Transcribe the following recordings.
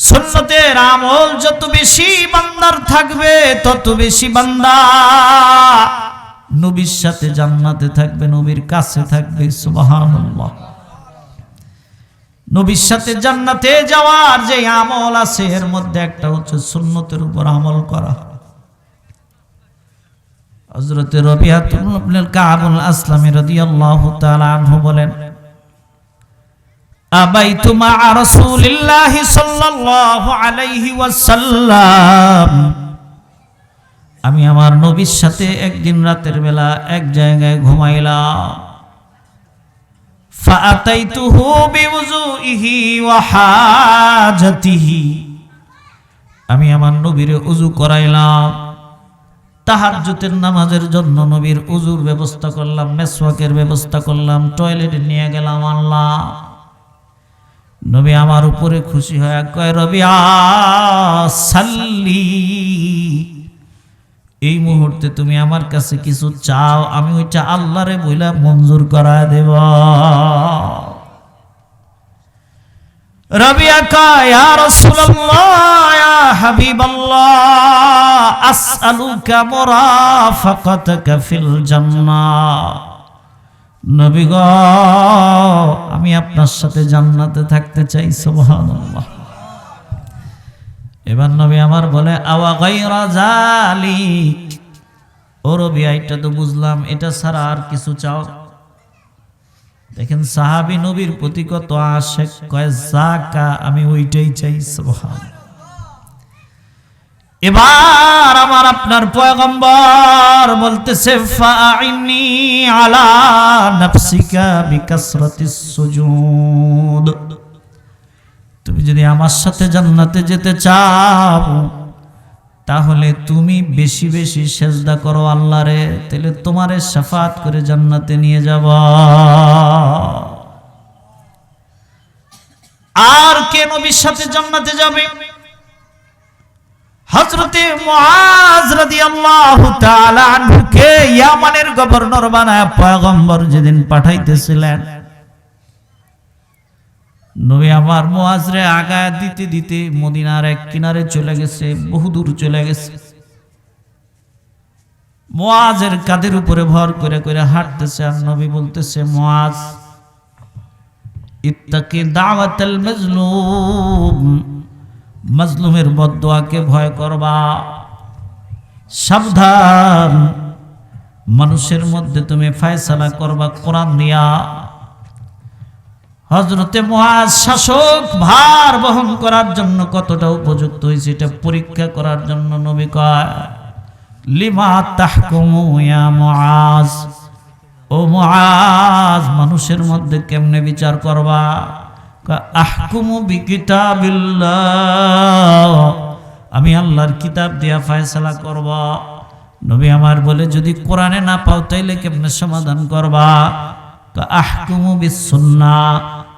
সুন্নতের আমল যত বেশি বান্দার থাকবে তত বেশি বান্দা নবীর সাথে জান্নাতে থাকবে, নবীর কাছে থাকবে। সুবহানাল্লাহ। নবীর সাথে জান্নাতে যাওয়ার যে আমল আছে এর মধ্যে একটা হচ্ছে সুন্নতের উপর আমল করা। হযরত রবিআতুল ইবনে কাবুল আসলামী রাদিয়াল্লাহু তাআলা আনহু বলেন, আবাইতু মা রাসূলিল্লাহি সাল্লাল্লাহু আলাইহি ওয়াসাল্লাম, আমি আমার নবীর সাথে একদিন রাতের বেলা এক জায়গায় ঘুমাইলাম। ফাআতাইতুহু বিউযুইহি ওয়া হাজাতিহি, আমি আমার নবীর ওযু করাইলাম, তাহাজ্জুদের নামাজের জন্য নবীর ওযুর ব্যবস্থা করলাম, মেসওয়াকের ব্যবস্থা করলাম, টয়লেটে নিয়ে গেলাম আল্লাহ। নবী আমার উপরে খুশি হয়ে কয়, রবিআ সাল্লি, এই মুহূর্তে তুমি আমার কাছে কিছু চাও, আমি ওইটা আল্লাহরে বইলা মঞ্জুর করায় দেব। রবিআ কয়, ইয়া রাসূলুল্লাহ ইয়া হাবিবাল্লাহ, আসআলুকা মুরাফাকাতাকা ফিল জান্নাহ, নবী গো আমি আপনার সাথে জান্নাতে থাকতে চাই। সুবহানাল্লাহ। এবার নবী আমার বলে, আওয়া গায়রা যালিক, ও রবি এটা তো বুঝলাম, এটা ছাড়া আর কিছু চাও? দেখেন সাহাবী নবীর প্রতি কত আশেক, কয় যাকা, আমি ওইটাই চাই। সুবহানাল্লাহ। এবার আমার আপনার পয়গম্বর বলতেছে, ফাআইনি আলা নাফসিকা বিকাসরাতিস সুজুদ, তুমি যদি আমার সাথে জান্নাতে যেতে চাও তাহলে তুমি বেশি বেশি সেজদা করো আল্লাহরে, তাহলে তোমারে শাফাত করে জান্নাতে নিয়ে যাব। আর কে নবীর সাথে জান্নাতে যাবে? হযরতে মুআজ রাদিয়াল্লাহু তাআলা আনহুকে ইয়ামানের গভর্নর বানায় পয়গম্বর যেদিন পাঠাইতেছিলেন, নবী আমার মুআজরে আগায় দিতে দিতে মদিনার এক কিনারে চলে গেছে, বহুদূর চলে গেছে। মুআজের কাঁধের উপরে ভর করে করে হাঁটতেছে, আর নবী বলতেছে, মুআজ ইত্তাকি দাওয়াতাল মাজলুম, মাজলুমের বদদোয়াকে ভয় করবা, সাবধান, মানুষের মধ্যে তুমি ফয়সালা করবা কোরআন দিয়া। হযরতে মুআজ শাসক ভার বহন করার জন্য কতটা উপযুক্ত হয়েছে এটা পরীক্ষা করার জন্য নবী কয়, লিমা তাহকুমু ইয়া মুআজ, ও মুআজ মানুষের মধ্যে কেমনে বিচার করবা? আহকুমু বিকিতাবিল্লাহ, আমি আল্লাহর কিতাব দিয়া ফয়সালা করব। নবী আমার বলে, যদি কোরআনে না পাও তাইলে কেমনে সমাধান করবা? আহকুমু বিসুন্নাহ,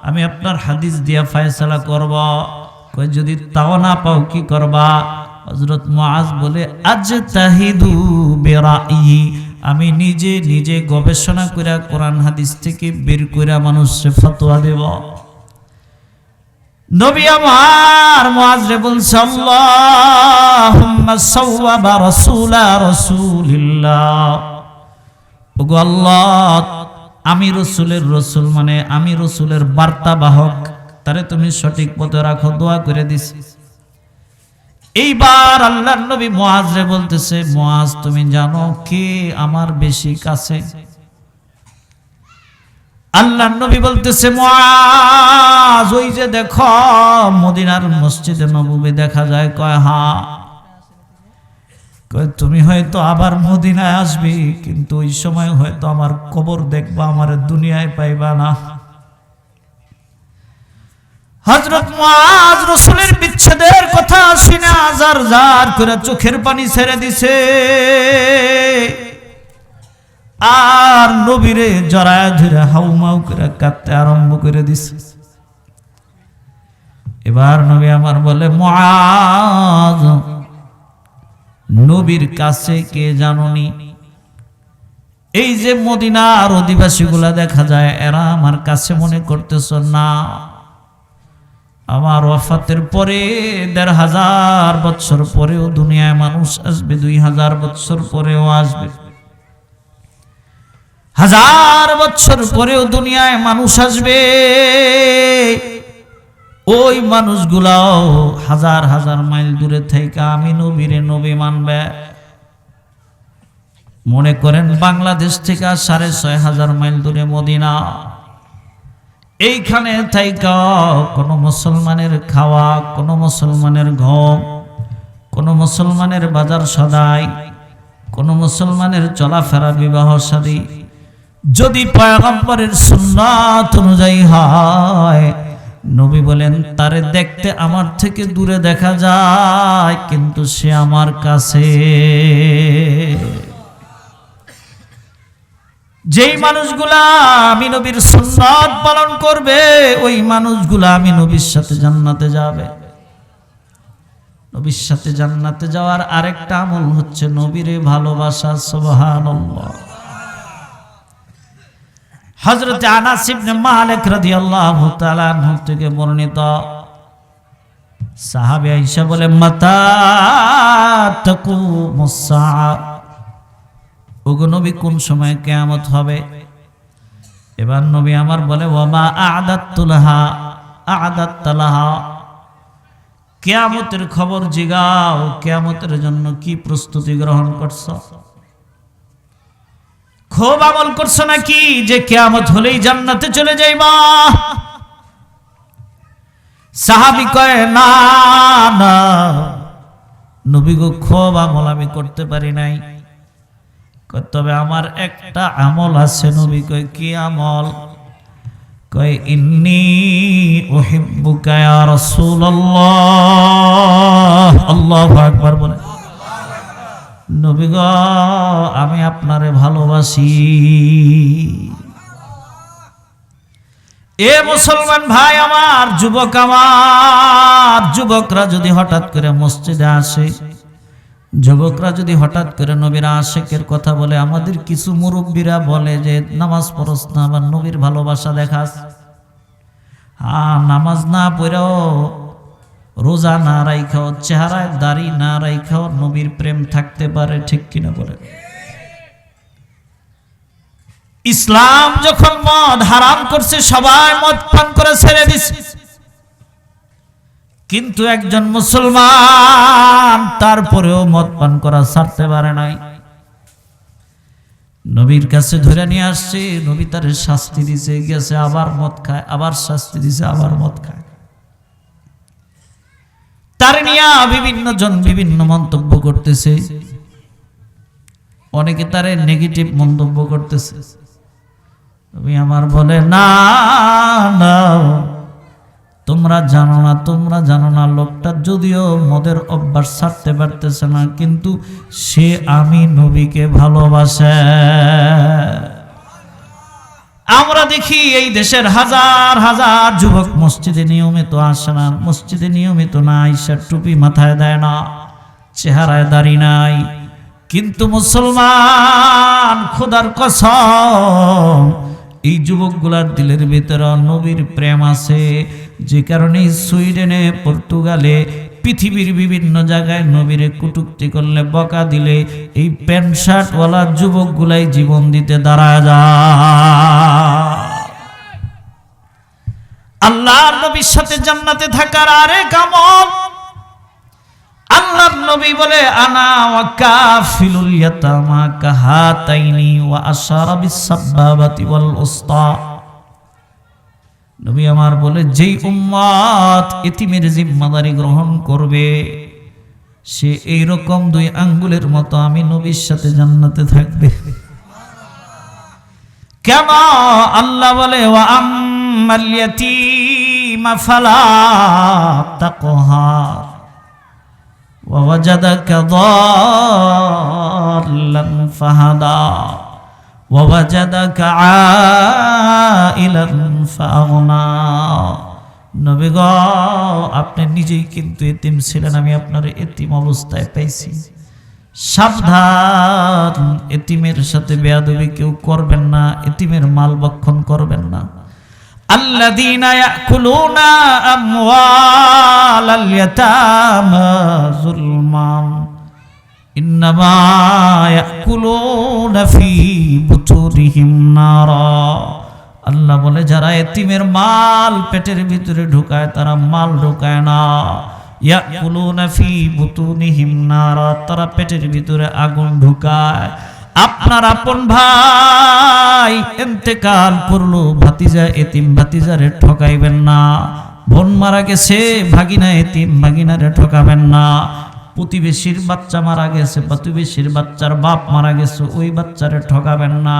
আমি আপনার হাদিস দিয়া ফয়সালা করব। কই যদি তাও না পাও কি করবা? হযরত মুআজ বলে, আজতাহিদু বিরাই, আমি নিজে নিজে গবেষণা কইরা কোরআন হাদিস থেকে বের কইরা মানুষকে ফতোয়া দেব। নবী আমার মুআজরে বলছে, আল্লাহুম্মা সাওয়াবা রাসূলা রাসূলিল্লাহ, ওগো আল্লাহ আমি রসুলের রসুল, মানে আমি রসুলের বার্তা বাহক, তারে তুমি সঠিক পথে রাখো, দোয়া করে দিছি। এইবার আল্লাহর নবী মুআজরে বলতেছে, মুআজ তুমি জানো কে আমার বেশি কাছে? আল্লাহর নবী বলতেছে, মুআজ ওই যে দেখো মদিনার মসজিদে নববী দেখা যায়। কয় হ্যাঁ। কয় তুমি হয়তো আবার মদিনায় আসবি, কিন্তু ওই সময় হয়তো আমার কবর দেখবা, আমার দুনিয়ায় পাইবা না। হযরত মুআজ রাসূলের বিচ্ছেদের কথা শুনে আজার জার করে চোখের পানি ছেড়ে দিছে, আর নবীরে জড়ায় ধরে হাউমাউ করে কাঁদতে আরম্ভ করে দিছে। এবার নবী আমার বলে, মুআজ নবীর কাছে কে জানোনি? এই যে মদিনার অধিবাসীগুলা দেখা যায়, এরা আমার কাছে মনে করতেছ না, আমার ওয়াফাতের পরে ১৫০০ বছর পরেও দুনিয়ায় মানুষ আসবে, ২০০০ বছর পরেও আসবে, ১০০০ বছর পরেও দুনিয়ায় মানুষ আসবে। ওই মানুষগুলাও হাজার হাজার মাইল দূরে থেকে আমি নবীরে নবী মানবে। মনে করেন বাংলাদেশ থেকে ৬৫০০ মাইল দূরে মদিনা, এইখানে থাইকা কোনো মুসলমানের খাওয়া, কোনো মুসলমানের ঘুম, কোনো মুসলমানের বাজার সদাই, কোনো মুসলমানের চলাফেরা, বিবাহ শাদী যদি পয়গম্বরের সুন্নাত অনুযায়ী হয়, নবী বলেন তারে দেখতে আমার থেকে দূরে দেখা যায়, কিন্তু সে আমার কাছে। যেই মানুষগুলা আমি নবীর সুন্নাত পালন করবে, ওই মানুষগুলা আমি নবীর সাথে জান্নাতে যাবে। নবীর সাথে জান্নাতে যাওয়ার আরেকটা আমল হচ্ছে নবীরে ভালোবাসা। সুবহানাল্লাহ। হযরত আনাস ইবনে মালিক রাদিয়াল্লাহু তাআলা আনহু থেকে বর্ণিত, সাহাবী আয়েশা বলে, মাতা তাকুমুস সাআ, ওগো নবী কোন সময় কিয়ামত হবে? এবার নবী আমার বলে, ওয়ামা আ'দাতুলাহা আ'দাতুলাহা, কিয়ামতের খবর জিগাও, কিয়ামতের জন্য কি প্রস্তুতি গ্রহণ করছো? খুব আমল করছো নাকি যে কিয়ামত হলেই জান্নাতে চলে যাইবা? সাহাবী কয়, না না নবী গো, খুব আমল আমি করতে পারি নাই, তবে আমার একটা আমল আছে। নবী কয়, কি আমল? কয়, ইন্নী উহিব্বুকা ইয়া রাসূলুল্লাহ। আল্লাহু আকবার বলে, নবী গো আমি আপনারে ভালোবাসি। এ মুসলমান ভাই আমার, যুবকরা যদি হঠাৎ করে মসজিদে আসে, যুবকরা যদি হঠাৎ করে নবীর আশিকের কথা বলে, আমাদের কিছু মুরব্বীরা বলে যে নামাজ পড়স না, আবার নবীর ভালোবাসা দেখাস। নামাজ না পড়েও, রোজা না রাইখাও, চেহারায় দাড়ি না রাইখাও নবীর প্রেম থাকতে পারে, ঠিক কিনা বলে? ইসলাম যখন মদ হারাম করছে, সবাই মদ পান করে ছেড়ে দিছে, কিন্তু একজন মুসলমান তারপরেও মদ পান করা ছাড়তে পারে নাই। নবীর কাছে ধরে নিয়ে আসছে, নবী তার শাস্তি দিছে, গেছে আবার মদ খায়, আবার শাস্তি দিছে, আবার মদ খায়। তার নিয়ে বিভিন্ন জন বিভিন্ন মন্তব্য করতেছে, অনেকে তারে নেগেটিভ মন্তব্য করতেছে। নবী আমার বলে, না না তোমরা জানো না লোকটা যদিও মদের অভ্যাস ছাড়তে পারতেছে না, কিন্তু সে আমি নবীকে ভালোবাসে। আমরা দেখি এই দেশের হাজার হাজার যুবক মসজিদে নিয়মিত আসে না, মসজিদে নিয়মিত না আইসা টুপি মাথায় দেয় না, চেহারায় দাড়ি নাই, কিন্তু মুসলমান খোদার কসম এই যুবকগুলার দিলের ভিতরে নবীর প্রেম আছে। যে কারণে সুইডেনে, পর্তুগালে, পৃথিবীর বিভিন্ন জায়গায় নবীরে কটূক্তি করলে, বকা দিলে, এই প্যান্ট শার্টওয়ালা যুবকগুলাই জীবন দিতে দাঁড়ায় যায়। আল্লাহর নবীর সাথে জান্নাতে থাকার আরেক আমল, আল্লাহর নবী বলে, আনা ওয়া কাফিলুল ইয়াতামা কাহাতাইনি ওয়া আশারা বিস সাবাবাতি ওয়াল উসতা। নবী আমার বলে, যেই উম্মত এতিমের জিম্মাদারি গ্রহণ করবে, সে এইরকম দুই আঙ্গুলের মতো আমি নবীর সাথে জান্নাতে থাকবে। কেন? আল্লাহ বলে, ওয়া আম্মাল ইয়াতীমা ফালা তাকহার ওয়া ওয়াজাদাকা দাল্লান ফাহাদা ওয়া ওয়াজাদাকা আইলান ফাগনা। নবী গো, আপনি নিজেই কিন্তু এতিম ছিলেন, আমি আপনার এতিম অবস্থায় পাইছি। সাবধান, এতিমের সাথে বেয়াদবি কেউ করবেন না, এতিমের মাল ভক্ষণ করবেন না। আল্লাযীনা ইয়াকুলুনা আমওয়ালাল ইয়াতামা যুলমান ইন্নামা ইয়াকুলুনা ফি বুতুরিহিম নারা। আল্লাহ বলে যারা এতিমের মাল পেটের ভিতরে ঢুকায় তারা মাল ঢুকায় না, ইয়াকুলুনা ফি বুতুনিহিম নারা, তারা পেটের ভিতরে আগুন ঢুকায়। আপনার আপন ভাই ইন্তেকাল করলো, ভাতিজা এতিম ভাতিজারে ঠকাইবেন না। বোন মারা গেছে, ভাগিনা এতিম ভাগিনারে ঠকাবেন না। প্রতিবেশীর বাচ্চা মারা গেছে, প্রতিবেশীর বাচ্চার বাপ মারা গেছে, ওই বাচ্চারে ঠকাবেন না।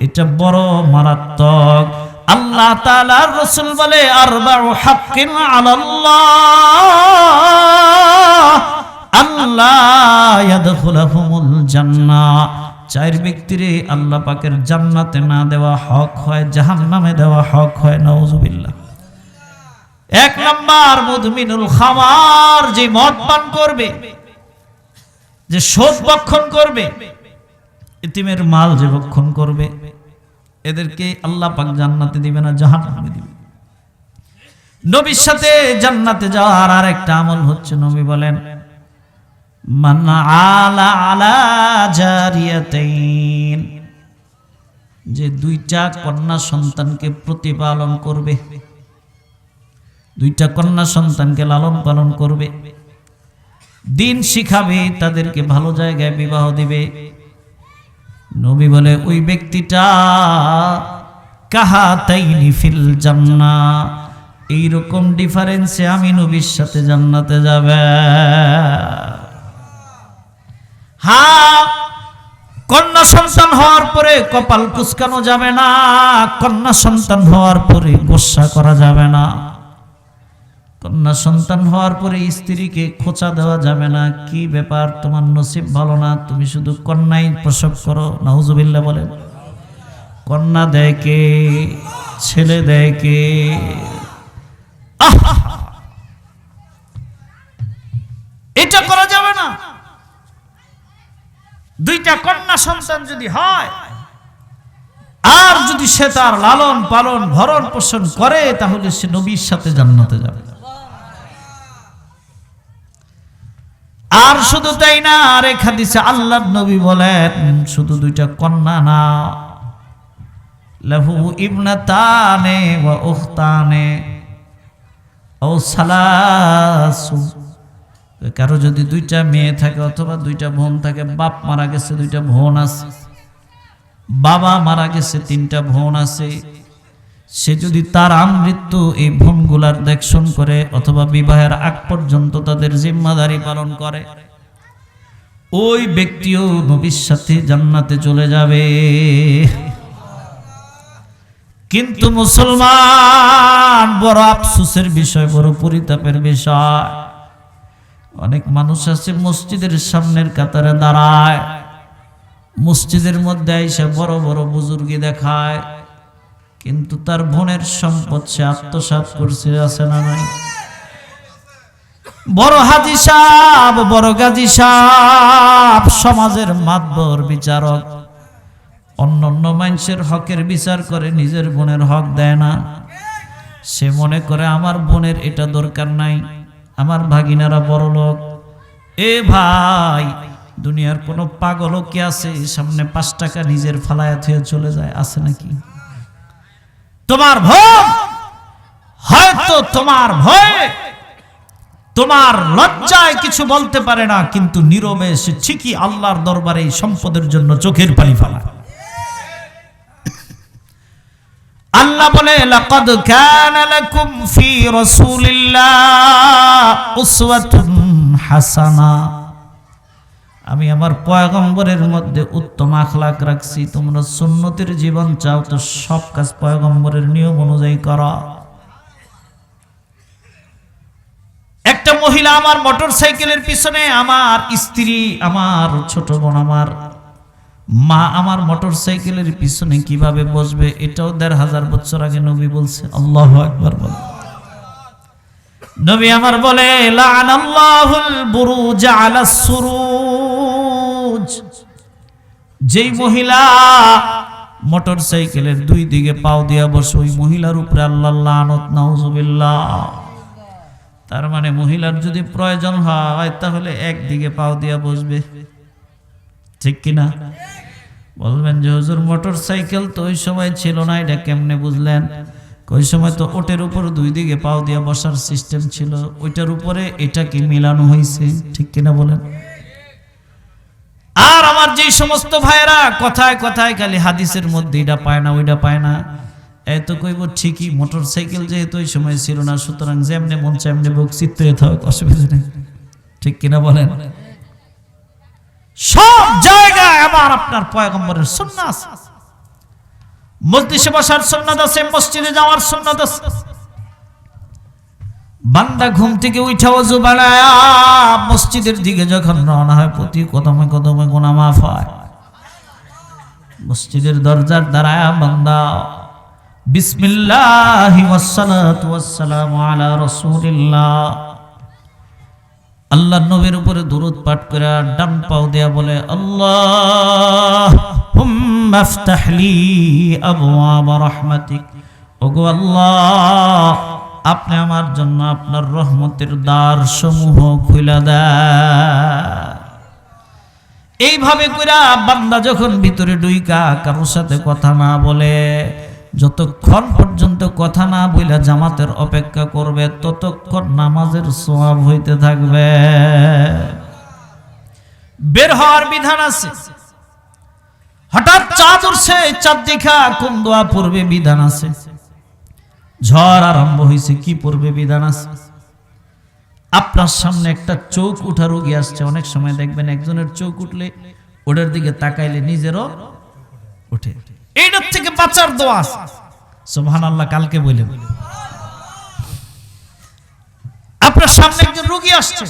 এটা বড় মারাত্মক। আল্লাহ তাআলার রাসূল বলে আরবাউ হাক্কিন আলাল্লাহ আল্লাহ ইয়াদখুলুহুমুল জান্নাহ। চার ব্যক্তিরে আল্লাহ পাকের জান্নাতে না দেওয়া হক হয়, জাহান্নামে দেওয়া হক হয়। নাউযুবিল্লাহ। এক নাম্বার মুদমিনুল খামার, যে মদ পান করবে, যে সুদ ভক্ষণ করবে, এতিমের মাল যে ভক্ষণ করবে, এদেরকে আল্লাহ পাক জান্নাতে দিবে না, জাহান্নামে দিবে। নবীর সাথে জান্নাতে যাওয়ার আরেকটা আমল হচ্ছে, নবী বলেন মান আলা আলা জারিয়াতাইন, যে দুইটা কন্যা সন্তানকে প্রতিপালন করবে, দুইটা কন্যা সন্তানকে লালন পালন করবে, দিন শিখাবে, তাদেরকে ভালো জায়গায় বিবাহ দিবে। নবী বলে ওই ব্যক্তিটা কাহাতাইনি ফিল জান্নাহ, এইরকম ডিফারেন্সে আমি নবীর সাথে জান্নাতে যাবে। হ্যাঁ, কন্যা সন্তান হওয়ার পরে কপাল কুঁচকানো যাবে না, কন্যা সন্তান হওয়ার পরে গোসা করা যাবে না, কন্যা সন্তান হওয়ার পরে স্ত্রীকে খোঁচা দেওয়া যাবে না। কি ব্যাপার, তোমার নসিব ভালো না, তুমি শুধু কন্যাই প্রসব করো। নাউযুবিল্লাহ বলেন। কন্যা দেয় কে? ছেলে দেয় কে? এটা করা যাবে না। দুইটা কন্যা সন্তান যদি হয় আর যদি সে তার লালন পালন ভরণ পোষণ করে, তাহলে সে নবীর সাথে জান্নাতে যাবে। আর শুধু তাই না, আরেক হাদিসে আল্লাহর নবী বলেন শুধু দুইটা কন্যা না, লাহু ইবনাতানে ওয়া উখতানে ও সালাসু, কারো যদি দুইটা মেয়ে থাকে অথবা দুইটা বোন থাকে, বাপ মারা গেছে দুইটা বোন আছে, বাবা মারা গেছে তিনটা বোন আছে, সে যদি তার আমৃত্যু এই বোনগুলার দেখশন করে অথবা বিবাহের আগ পর্যন্ত তাদের জিম্মাদারি পালন করে, ওই ব্যক্তিও নবীর সাথে জান্নাতে চলে যাবে। কিন্তু মুসলমান, বড় আফসোসের বিষয়, বড় পরিতাপের বিষয়, অনেক মানুষ আছে মসজিদের সামনের কাতারে দাঁড়ায়, মসজিদের মধ্যে এসে বড় বড় বুজুর্গি দেখায়, কিন্তু তার বোনের সম্পদ সে আত্মসাৎ করছে, আছে না নাই? বড় হাজি সাহেব, বড় গাজী সাহেব, সমাজের মাতবর বিচারক, অন্যান্য মানুষের হকের বিচার করে, নিজের বোনের হক দেয় না। সে মনে করে আমার বোনের এটা দরকার নাই, আমার ভাগিনারা বড় লোক। এ ভাই, দুনিয়ার কোনো পাগলও কি আছে সামনে 5 টাকা নিজের ফালায়া থুয়ে চলে যায়? আছে নাকি? তোমার ভয়, হয়তো তোমার ভয়, তোমার লজ্জায় কিছু বলতে পারে না, কিন্তু নীরবে সে ঠিকই আল্লাহর দরবারে এই সম্পদের জন্য চোখের পানি ফেলায়। আল্লাহ বলে লাকাদ কানা লাকুম ফি রাসূলিল্লাহ উসওয়াতুন হাসানাহ, আমি আমার পয়গম্বরের মধ্যে উত্তম আখলাক রাখছি। তোমরা সুন্নতের জীবন চাও তো সব কাজ পয়গম্বরের নিয়ম অনুযায়ী করো। একটা মহিলা আমার মোটরসাইকেলের পিছনে, আমার স্ত্রী, আমার ছোট বোন, আমার মা আমার মোটরসাইকেলের পিছনে কিভাবে বসবে, এটাও 1500 বছর আগে নবী বলছে। আল্লাহু আকবার বল। নবী আমার বলে লাআনাল্লাহুল বুরুজ আলাস সুরুজ, যেই মহিলা মোটর সাইকেলের দুই দিকে পাও দিয়া বসে ওই মহিলার উপরে আল্লাহ লানত নাউজুবিল্লাহ। তার মানে মহিলার যদি প্রয়োজন হয় তাহলে একদিকে পাও দিয়া বসবে, ঠিক কিনা? বলবেন যে হুজুর মোটর সাইকেল তো ওই সময় ছিল না, এটা কেমনে বুঝলেন? ওই সময় তো ওটের উপর দুই দিকে পাও দিয়া বসার সিস্টেম ছিল, ওইটার উপরে এটা কি মিলানো হয়েছে, ঠিক কিনা বলেন? আর আমার যে সমস্ত ভাইরা কথায় কথায় খালি হাদিসের মধ্যে এটা পায় না ওইটা পায় না, এত কইব ঠিকই মোটর সাইকেল যেহেতু ওই সময় ছিল না, সুতরাং যেমনে মন চায় এমনি বুক চিত্তে থাক, অসুবিধা নেই, ঠিক কিনা বলেন? সব জায়গায় আমার আপনার পয়গম্বরের সুন্নাহ আছে, মজলিসে বসার সুন্নাত আছে, মসজিদে যাওয়ার সুন্নাত আছে। বান্দা ঘুম থেকে উঠা ওযু বানায়া মসজিদের দিকে যখন রওনা হয় প্রতি কদমে কদমে গুনাহ মাফ হয়। মসজিদের দরজার দাঁড়ায়া বান্দা বিসমিল্লাহি ওয়াসসালাতু ওয়াসসালামু আলা রাসূলিল্লাহ, আল্লাহর নবীর উপরে দরুদ পাঠ করে ডান পাও দেয়া বলে আল্লাহুম্মা ইফতাহলি আবওয়াব রাহমাতিক, ওগো আল্লাহ আপনি আমার জন্য আপনার রহমতের দ্বার সমূহ খুলে দেন। এইভাবে কইরা বান্দা যখন ভিতরে ঢুইকা কারোর সাথে কথা না বলে, যতক্ষণ পর্যন্ত কথা না বইলা জামাতের অপেক্ষা করবে ততক্ষণ নামাজের সওয়াব হইতে থাকবে। বের হওয়ার বিধান আছে, হঠাৎ চাঁদ উঠছে, চাঁদ দেখা কোন দোয়া পড়বে বিধান আছে। ঝড় আরম্ভ হয়েছে, কি পড়বে বিধান আছে। আপনার সামনে একটা চোখ উঠা রোগী আসছে, অনেক সময় দেখবেন একজনের চোখ উঠলে ওটার দিকে তাকাইলে নিজেরও উঠে, এইটার থেকে বাঁচার দোয়া আছে। সুবহানাল্লাহ, কালকে বললেন। আপনার সামনে একজন রোগী আসছে,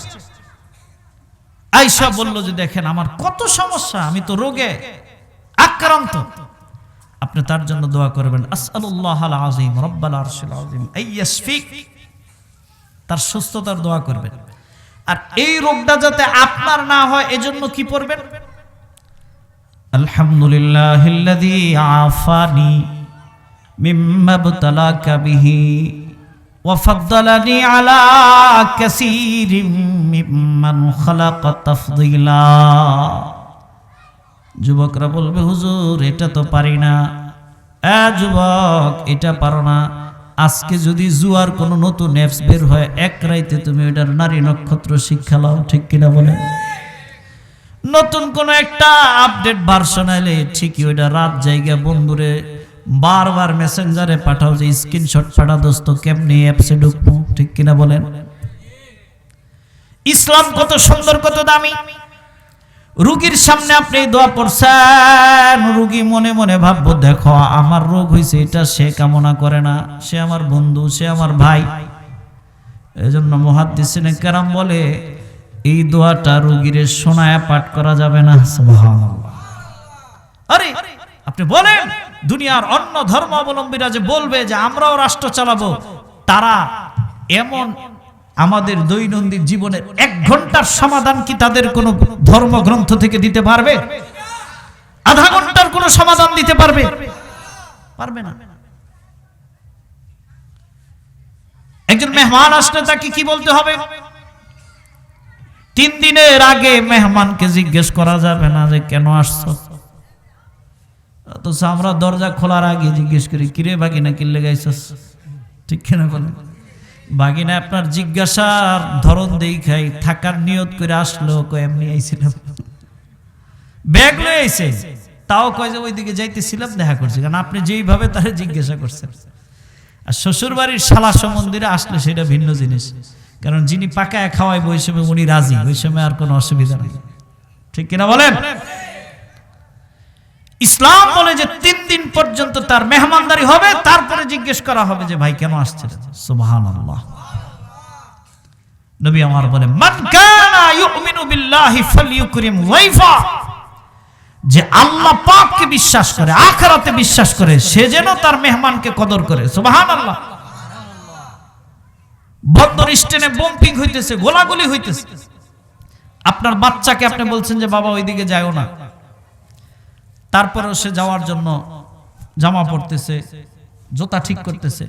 আয়েশা বলল যে দেখেন আমার কত সমস্যা, আমি তো রোগে আক্রান্ত, আপনি তার জন্য দোয়া করবেন আসআলুল্লাহাল আযীম রাব্বাল আরশিল আযীম আইয়াশফিক, তার সুস্থতার দোয়া করবেন। আর এই রোগটা যাতে আপনার না হয় এজন্য কি পড়বেন? আলহামদুলিল্লাহিল্লাযী আফানি মিম্মা ইবতালাকা বিহি ওয়া ফাদ্দালানি আলা কাসীরিম মিম্মান খালাকা তাফদীলা। যুবকরা বলবে হুজুর এটা তো পারি না। যুবক, এটা পারো না, আজকে যদি জুয়ার কোনো নতুন অ্যাপস বের হয় এক রাইতে তুমি ওটার নারী নক্ষত্র শিক্ষা লাও, ঠিক কিনা বলেন? নতুন কোন একটা আপডেট ভার্সন আইলে ঠিকই ওইটা রাত জায়গা বন্ধুরে বারবার মেসেঞ্জারে পাঠাও যে স্ক্রিনশট পাঠা দোস্ত কেমনি অ্যাপসে ঢুকবো, ঠিক কিনা বলেন? ইসলাম কত সুন্দর, কত দামি। রোগীর সামনে আপনি দোয়া পড়ছেন, রোগী মনে মনে ভাববো দেখো আমার রোগ হয়েছে, এটা সে কামনা করে না, সে আমার বন্ধু, সে আমার ভাই। এজন্য মুহাদ্দিসিনে কেরাম বলে এই দোয়াটা রোগীরে শোনায়া পাঠ করা যাবে না। সুবহানাল্লাহ। আরে আপনি বলেন দুনিয়ার অন্য ধর্মাবলম্বীরা যে বলবে যে আমরাও রাষ্ট্র চালাবো, তারা এমন আমাদের দৈনন্দিন জীবনের 1 ঘন্টার সমাধান কি তাদের কোন ধর্মগ্রন্থ থেকে দিতে পারবে? আধা ঘন্টার কোন সমাধান দিতে পারবে? পারবে না। একজন মেহমান আসলে তাকে কি বলতে হবে? 3 দিনের আগে মেহমানকে জিজ্ঞেস করা যাবে না যে কেন আসছো। তো আমরা দরজা খোলার আগে জিজ্ঞেস করি কিরে বাগিনা কিল্লে গাইছস, ঠিক কিনা বলেন? বাগিনা আপনার জিজ্ঞাসার ধরন দেখাই থাকার নিয়ত করে আসলো, কই এমনি আইছিলাম, ব্যাগ লয়ে আইছে, তাও কয় যে ওইদিকে যাইতেছিলাম দেখা করছি, কারণ আপনি যেইভাবে তারে জিজ্ঞাসা করছেন। আর শ্বশুর বাড়ির শালা সম্বন্ধীরা আসলে সেটা ভিন্ন জিনিস, কারণ যিনি পাকায় খাওয়াইব ওই সময় উনি রাজি, ওই সময় আর কোনো অসুবিধা নেই, ঠিক কিনা বলেন? ইসলাম বলে যে 3 দিন পর্যন্ত তার মেহমানদারি হবে, তারপরে জিজ্ঞেস করা হবে যে ভাই কেন আসছিলেন। সুবহানাল্লাহ। নবী আমার বলে মান কানা ইউমিনু বিল্লাহি ফালইউকরিম যায়ফা, যে আল্লাহ পাককে বিশ্বাস করে, আখিরাতে বিশ্বাস করে, সে যেন তার মেহমানকে কদর করে। সুবহানাল্লাহ। বন্দর স্টেশনে বোম্পিং হইতেছে, গোলাগুলি হইতেছে, আপনার বাচ্চাকে আপনি বলছেন যে বাবা ওইদিকে যাও না, তারপরেও সে যাওয়ার জন্য জামা পরতেছে, জুতা ঠিক করতেছে।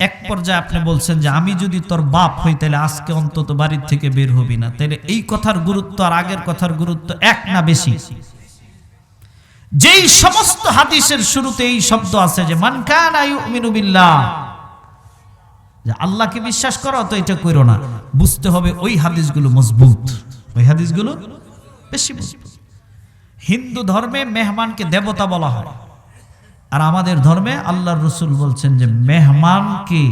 এক পর্যায়ে আপনি বলছেন যে আমি যদি তোর বাপ হই তাহলে আজকে অন্তত বাড়ির থেকে বের হবি না। তাহলে এই কথার গুরুত্ব আর আগের কথার গুরুত্ব এক না বেশি? যেই সমস্ত হাদিসের শুরুতে এই শব্দ আছে যে মান কানা ইউমিনু বিল্লাহ, যে আল্লাহকে বিশ্বাস করো, তো এটা কইরো না, বুঝতে হবে ওই হাদিসগুলো মজবুত, ওই হাদিসগুলো বেশি মজবুত। হিন্দু ধর্মে মেহমানকে দেবতা বলা হয়, আর আমাদের ধর্মে আল্লাহর রাসূল বলছেন যে মেহমানকে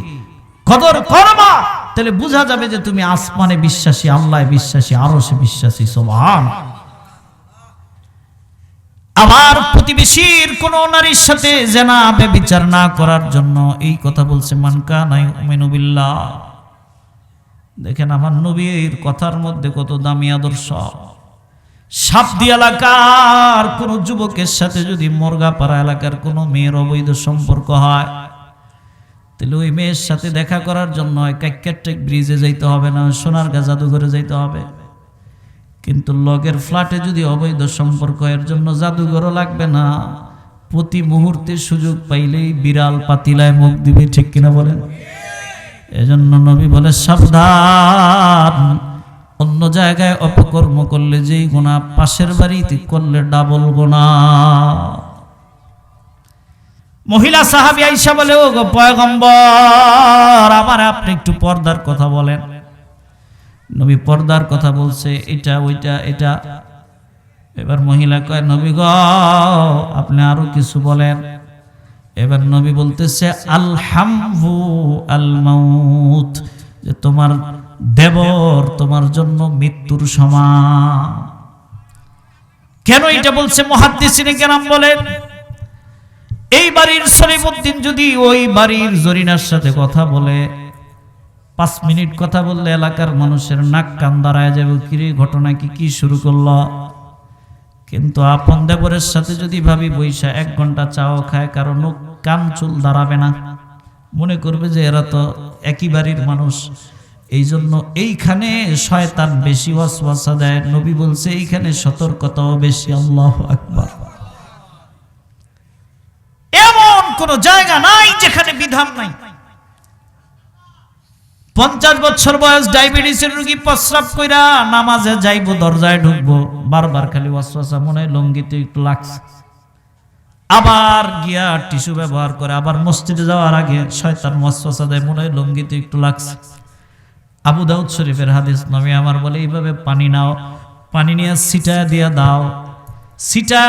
কদর করবা, তাহলে বোঝা যাবে যে তুমি আসমানে বিশ্বাসী, আল্লাহে বিশ্বাসী, আরশে বিশ্বাসী। সুবহানাল্লাহ। আবার প্রতিবেশীর কোন নারীর সাথে জিনা ব্যভিচার না করার জন্য এই কথা বলছে মান কানা ইউমিনু বিল্লাহ। দেখেন আমার নবীর কথার মধ্যে কত দামি আদর্শ। সাবদি এলাকার কোন যুবকের সাথে যদি মুরগাপাড়া এলাকার কোন মেয়ের অবৈধ সম্পর্ক হয়, তাহলে ওই মেয়ের সাথে দেখা করার জন্য কাইক্কাটেক ব্রিজে যাইতে হবে না, সোনারগাঁ জাদুঘরে যাইতে হবে। কিন্তু লগের ফ্ল্যাটে যদি অবৈধ সম্পর্ক, এর জন্য জাদুঘরও লাগবে না, প্রতি মুহূর্তে সুযোগ পাইলেই বিড়াল পাতিলায় মুখ দিবে। ঠিক কিনা বলেন? এজন্য নবী বলে সাবধান, অন্য জায়গায় অপকর্ম করলে যেই গুনাহ, পাশের বাড়িতে করলে ডাবল গুনাহ। মহিলা সাহাবী আয়েশা বলে, ও গো পয়গম্বর, আমার আপনি একটু পর্দার কথা বলেন। নবী পর্দার কথা বলছে, এটা ওইটা এটা। এবার মহিলা কয়, নবী গো আপনি আরো কিছু বলেন। এবার নবী বলতেছে আল হামহু আল মাউত, যে তোমার দেবর তোমার জন্য মৃত্যুর সমান। কেন এটা বলছে মুহাদ্দিসিনে কেরাম বলেন, এই বাড়ির সলিমউদ্দিন যদি ওই বাড়ির জরিনার সাথে কথা বলে, 5 মিনিট কথা বললে এলাকার মানুষের নাক কান দাঁড়ায় যাবে, কিরে ঘটনা কি শুরু করলো। কিন্তু আপন দেবরের সাথে যদি ভাবি বৈশা 1 ঘন্টা চাও খায়, কারো নখ কান চুল দাঁড়াবে না, মনে করবে যে এরা তো একই বাড়ির মানুষ। এই জন্য এইখানে শয়তান বেশি ওয়াসওয়াসা দেয়। নবী বলছে এইখানে সতর্কতাও বেশি। আল্লাহু আকবার। এমন কোন জায়গা নাই যেখানে বিধান নাই। 50 বছর বয়স ডায়াবেটিসের রোগী প্রস্রাব কইরা নামাজে যাইবো, দরজায় ঢুকবো, বারবার খালি ওয়াসওয়াসা, মনে হয় লঙ্গিতে একটু লাগছে। আবার গিয়া টিস্যু ব্যবহার করে, আবার মসজিদে যাওয়ার আগে শয়তান ওয়াসওয়াসা দেয়, মনে হয় লঙ্গিতে একটু লাগছে। আবু দাউদ শরীফের হাদিস, নবী আমার বলে এইভাবে পানি নাও, পানি নিয়ে ছিটা দিয়া দাও। ছিটা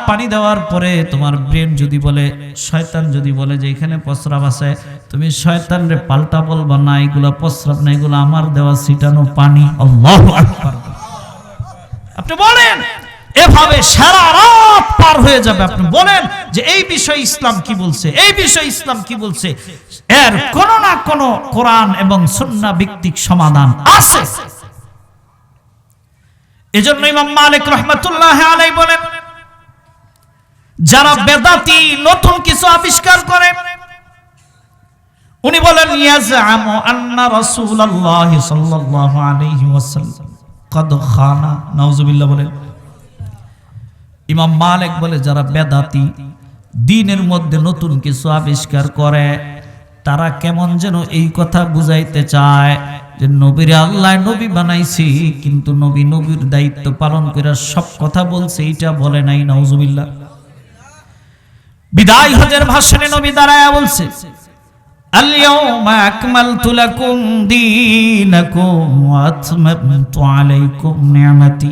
পানি দেওয়ার পরে তোমার ব্রেন যদি বলে, শয়তান যদি বলে যে এখানে প্রস্রাব আছে, তুমি শয়তানরে পাল্টা বলবা না এগুলা প্রস্রাব না, এগুলা আমার দেওয়া ছিটানো পানি। আল্লাহু আকবার। আপনি বলেন, এভাবে সারা রাত পার হয়ে যাবে। আপনি বলেন যে এই বিষয়ে ইসলাম কি বলছে, এই বিষয়ে ইসলাম কি বলছে, এর কোন না কোন কোরআন এবং সুন্নাহ ভিত্তিক সমাধান আছে। এজন্য ইমাম মালিক রাহমাতুল্লাহি আলাইহি বলেন, যারা বেদাতি নতুন কিছু আবিষ্কার করে, উনি বলেন ইয়াজআমু আন্না রাসূলুল্লাহ সাল্লাল্লাহু আলাইহি ওয়াসাল্লাম কদ খানা। নাউজুবিল্লাহ বলেন। ইমাম মালিক বলে যারা বেদাতি, দ্বীনের মধ্যে নতুন কিছু আবিষ্কার করে, তারা কেমন যেন এই কথা বুঝাইতে চায় যে নবীর আল্লাহ নবী বানাইছি, কিন্তু নবী নবীর দায়িত্ব পালন করে সব কথা বলছে, এটা বলে নাই। নাউজুবিল্লাহ। বিদায় হজের ভাষণে নবী দাঁড়ায়া বলছে, আল ইয়াউমা আকমালতু লাকুম দীনাকুম ওয়া আতমামতু আলাইকুম নি'মাতি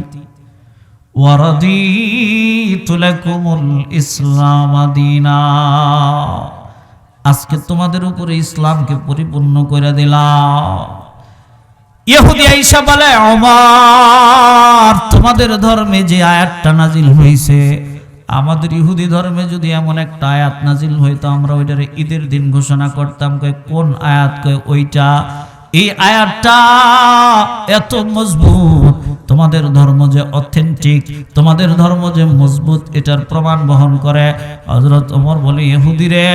ওয়া রাদিতু লাকুমুল ইসলাম দীনা। আজকে তোমাদের উপরে ইসলামকে পরিপূর্ণ করে দিলাম। ইহুদি আয়েশা বলে, ওমর তোমাদের ধর্মে যে আয়াতটা নাজিল হয়েছে, আমাদের ইহুদি ধর্মে যদি এমন একটা আয়াত নাজিল হইতো, আমরা ওইটারে ঈদের দিন ঘোষণা করতাম। কয় কোন আয়াত? কয় ওইটা। এই আয়াতটা এত মজবুত, তোমাদের ধর্ম যে অথেন্টিক, তোমাদের ধর্ম যে মজবুত, এটার প্রমাণ বহন করে। হযরত ওমর বলে, ইহুদিরে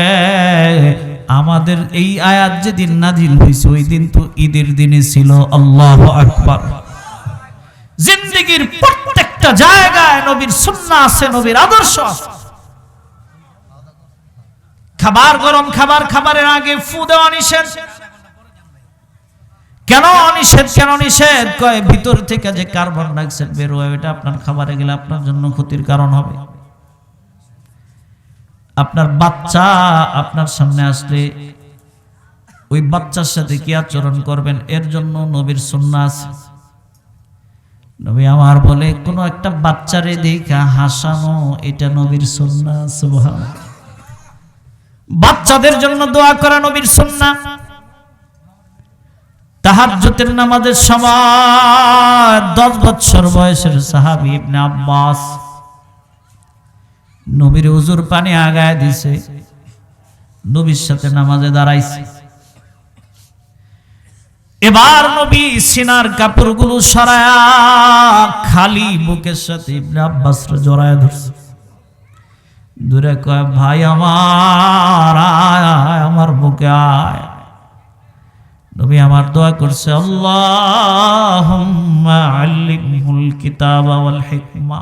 আমাদের এই আয়াত যেদিন নাজিল হয়েছে ওই দিন তো ঈদের দিনে ছিল। আল্লাহু আকবার। জিন্দেগীর প্রত্যেকটা জায়গায় নবীর সুন্নাহ আছে, নবীর আদর্শ আছে। খাবার গরম খাবার খাবারের আগে ফু দেওয়া নিষেধ। কেন নিষেধ? কেন নিষেধ? কয় ভিতর থেকে যে কার্বন ডাইঅক্সাইড বের হয় এটা আপনার খাবারে গেলে আপনার জন্য ক্ষতির কারণ হবে। আপনার বাচ্চা আপনার সামনে আসলে ওই বাচ্চার সাথে কি আচরণ করবেন এর জন্য নবীর সুন্নাহ আছে। নবী আমার বলে কোন একটা বাচ্চারে দেখা হাসানো এটা নবীর সুন্নাহ। সুবহানাল্লাহ। বাচ্চাদের জন্য দোয়া করা নবীর সুন্নাহ। তাহাজ্জুদের নামাজের সময় 10 বছর বয়সের সাহাবী ইবনে আব্বাস নবীর হুজুর পানি আগায় দিছে, নবীর সাথে নামাজে দাঁড়াইছে। এবার নবী সিনার কাপড়গুলো সরায়া খালি বুকের সাথে ইবনে আব্বাসরে জড়ায় ধরছে। দূরে কয় ভাই আমার আয়, আমার বুকে আয়। নবী আমার দোয়া করছে আল্লাহুম্মা আল্লিমহুল কিতাবা ওয়াল হিকমা।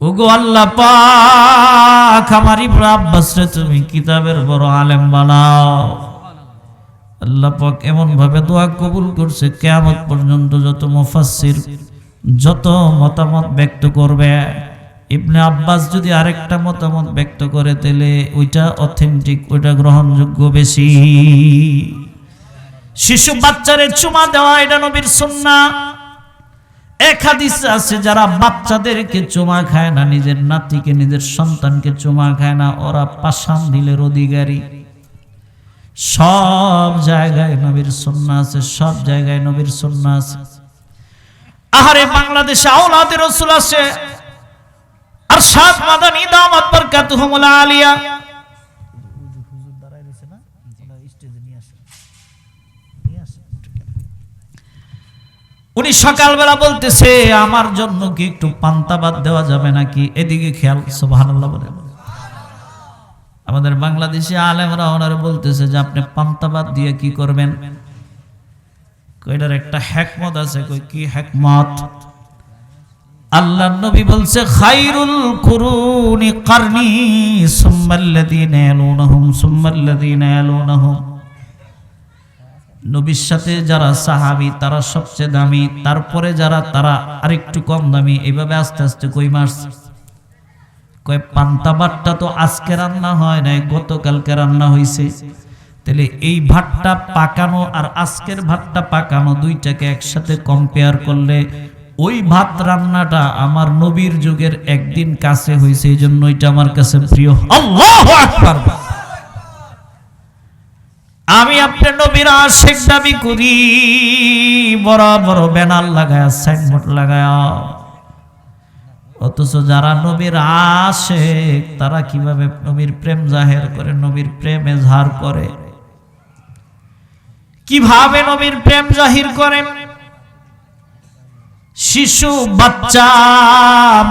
ওগো আল্লাহ পাক আমার ইবনে আব্বাসরে তুমি কিতাবের বড় আলেম বানাও। আল্লাহ পাক এমন ভাবে দোয়া কবুল করছে কিয়ামত পর্যন্ত যত মুফাসসির যত মতামত ব্যক্ত করবে, ইবনে আব্বাস যদি আরেকটা মতামত ব্যক্ত করে তাহলে ওইটা অথেন্টিক, ওইটা গ্রহণযোগ্য বেশি। শিশু বাচ্চারে চুমা দেওয়া এটা নবীর সুন্নাহ। এক হাদিস আছে যারা বাচ্চাদেরকে চুমা খায় না, নিজের নাতিকে নিজের সন্তানকে চুমা খায় না, ওরা পাষাণ দিলের অধিকারী। সব জায়গায় নবীর সুন্নাহ আছে, সব জায়গায় নবীর সুন্নাহ আছে। আহারে বাংলাদেশে আওলাদে রাসূল আছে। আর সাত মাদানী দামাত বরকাতুহুমুল আলিয়া উনি সকালবেলা বলতেছে আমার জন্য কি একটু পান্তা ভাত দেওয়া যাবে নাকি? এদিকে খেয়াল। সুবহানাল্লাহ বলে আমাদের বাংলাদেশি আলেমরা ওনারা বলতেছে যে আপনি পান্তা ভাত দিয়ে কি করবেন? কয়টার একটা হিকমত আছে। কই কি হিকমত? আল্লাহর নবী বলছে খায়রুল কুরুনি করনি সুম্মাল্লাযীনা ইয়ালুনহুম সুম্মাল্লাযীনা ইয়ালুনহুম। নবীর সাথে যারা সাহাবী তারা সবচেয়ে দামি, তারপরে যারা তারা আরেকটু কম দামি, এইভাবে আস্তে আস্তে কই মাস। কয় পান্তা ভাতটা তো আজকে রান্না হয় নাই, গতকালকে রান্না হয়েছে। তাহলে এই ভাতটা পাকানো আর আজকের ভাতটা পাকানো দুইটাকে একসাথে কম্পেয়ার করলে ওই ভাত রান্নাটা আমার নবীর যুগের একদিন কাছে হয়েছে, এই জন্য এটা আমার কাছে প্রিয়। আল্লাহু আকবার। আমি আপনার নবীর আশিক দাবি করি, বড় বড় ব্যানার লাগায়া সাইনবোর্ড লাগায়া, অথচ যারা নবীর আশিক তারা কিভাবে নবীর প্রেম জাহির করে, নবীর প্রেম এজহার করে, কিভাবে নবীর প্রেম জাহির করে? শিশু বাচ্চা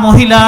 মহিলা